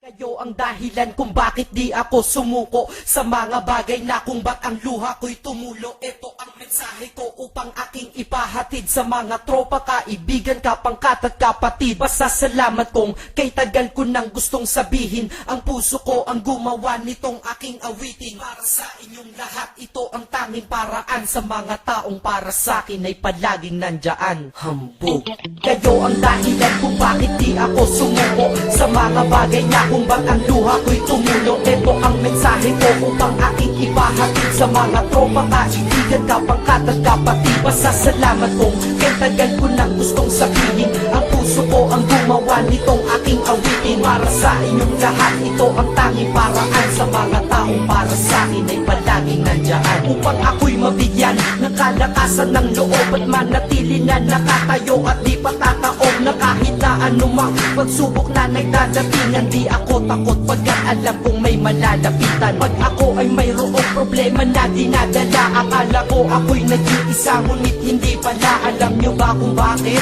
Kayo ang dahilan kung bakit di ako sumuko sa mga bagay na kung ba't ang luha ko'y tumulo. Ito ang mensahe ko upang aking ipahatid sa mga tropa, kaibigan, kapangkat at kapatid. Pasasalamat kong kay tagal ko nang gustong sabihin. Ang puso ko ang gumawa nitong aking awitin. Para sa inyong lahat, ito ang tanging paraan. Sa mga taong para sa akin ay palaging nandyan. Hambog. Kayo ang dahilan kung bakit di ako sumuko sa mga bagay na kung ba't ang luha ko'y tumulo. Ito ang mensahe ko upang aking ipahatid sa mga tropa, kaibigan, kapangkat at kapatid. Pasasalamat kong kay tagal ko nang gustong sabihin. Ang puso ko ang gumawa nitong aking awitin. Para sa inyong lahat, ito ang tanging paraan. Sa mga taong para sa akin ay palaging nandyan. Upang ako'y mabigyan ng kalakasan ng loob at manatili na nakatayo at di patataob na kahit na anumang pagsubok na nagdadatingan. Di ako takot pagkat alam kong may malalapitan. Pag ako ay mayroong problema na dinadala, akala ko ako'y nag-iisa, ngunit hindi pala. Alam nyo ba kung bakit?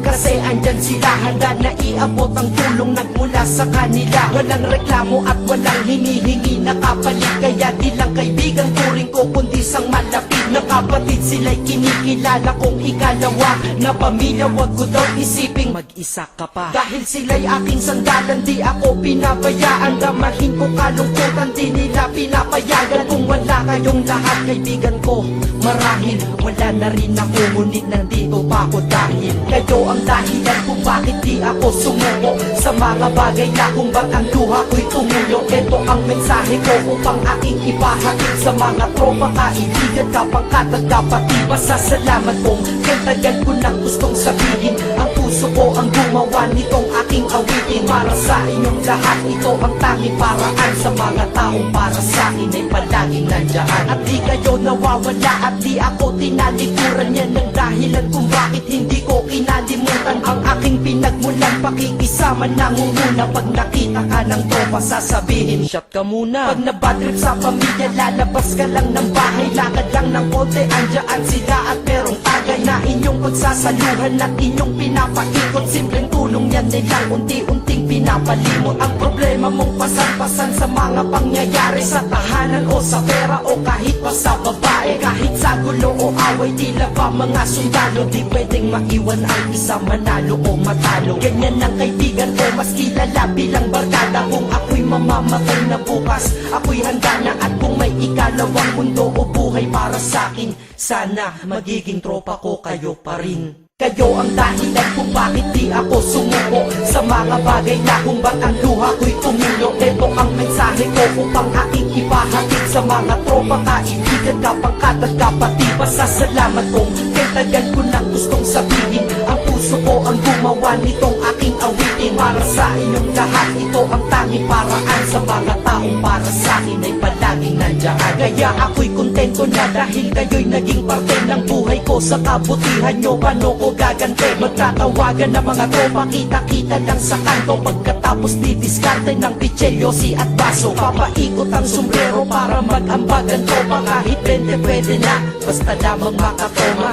Kasi andyan sila, handa na iabot ang tulong nagmula sa kanila. Walang reklamo at walang hinihingi na kapalit. Kaya di lang kaibigan turing ko kundi sang malapit na kapatid. Sila'y kinikilala kong ikalawa na pamilya. Wag ko daw isiping mag-isa ka pa. Dahil sila'y aking sandalan, di ako pinabayaan. Damahin ko kalungkutan, di nila pinapayagan. Kung wala kayong lahat kaibigan ko, marahil wala na rin ako. Ngunit nandito pa ako dahil kayo ang dahilan kung bakit di ako sumuko sa mga bagay na kung ba't ang luha ko'y tumulo. Ito ang mensahe ko upang aking ipahatid sa mga tropa, kaibigan, kapangkat at kapatid. Pasasalamat kong kay tagal ko nang gustong sabihin. Ang puso ko ang gumawa nitong aking awitin. Para sa inyong lahat, ito ang tanging paraan. Sa mga taong para sa akin ay palaging nandyan. At di kayo nawawala at di ako tinalikuran. Yan ang dahilan kung bakit hindi ko kinalimutan ang aking pinagmulan. Pakikisama nangunguna. Pag nakita ka ng tropa, sasabihin shot ka muna. Pag nabadrip sa pamilya, lalabas ka lang ng bahay. Lakad lang ng konti, andyan sila at merong tagay na inyong pagsasaluhan at inyong pinapaikot. Simpleng tulong yan nilang unti-unting pinapalimot ang problema mong pasan-pasan sa mga pangyayari sa tahanan o sa pera o kahit pa sa babae. Kahit sa gulo o away, tila ba mga sundalo, di pwedeng maiwan ang isa manalo o matalo. Ganyan ang kaibigan ko, mas kilala bilang barkada. Kung ako'y mamamatay na bukas, ako'y handa na. At kung may ikalawang mundo o buhay para sa'kin, sana magiging tropa ko kayo pa rin. Kayo ang dahilan kung bakit di ako sumuko sa mga bagay na kung ba't ang luha ko'y tumulo. Ito ang mensahe ko upang aking ipahatid sa mga tropa, kaibigan, kapangkat at kapatid. Pasasalamat kong kay tagal ko nang gustong sabihin. Ang puso ko ang gumawa nitong aking awitin. Para sa inyong lahat, ito ang tanging paraan. Sa mga taong para sa akin ay palaging nandyan. Kaya ako'y kontento na dahil kayo'y naging parte ng buhay ko. Sa kabutihan nyo, paano ko gagante? Magtatawagan ng mga tropa, kita-kita lang sa kanto. Pagkatapos didiskarte ng pitselyosi at baso. Papaikot ang sombrero para mag-ambagan tropa. Kahit 20 pwede na, basta lamang makatoma.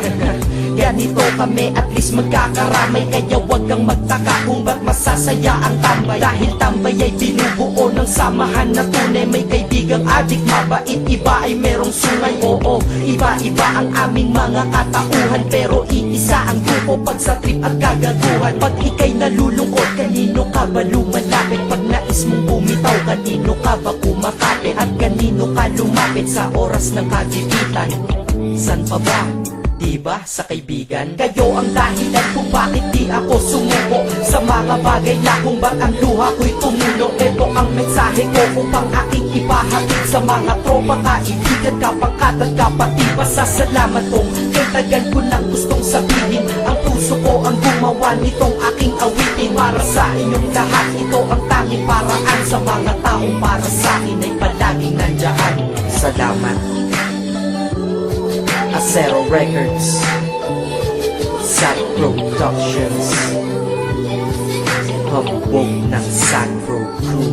Ganito kami, at least magkakaramay. Kaya wag kang magtaka kung ba't masasaya ang tambay. Dahil tambay ay binubuo ng samahan na tunay. May kaibigang adik, mabait, iba ay merong sungay. Oo, iba-iba ang aming mga katauhan, pero iisa ang grupo pag sa trip at kagaguhan. Pag ika'y nalulungkot, kanino ka ba lumalapit? Pag nais mong bumitaw, kanino ka ba kumakapit? At kanino ka lumapit sa oras ng kagipitan? San pa ba? Diba sa kaibigan? Kayo ang dahilan kung bakit di ako sumuko sa mga bagay na kung ba't ang luha ko'y tumulo. Ito ang mensahe ko upang aking ipahatid sa mga tropa, kaibigan, kapangkat at kapatid. Pasasalamat kong kay tagal ko nang gustong sabihin. Ang puso ko ang gumawa nitong aking awitin. Para sa inyong lahat, ito ang tanging paraan. Sa mga taong para sa akin ay palaging nandyan. Salamat. Acero Records, Sad Productions, Hambog ng Sad Pro Crew.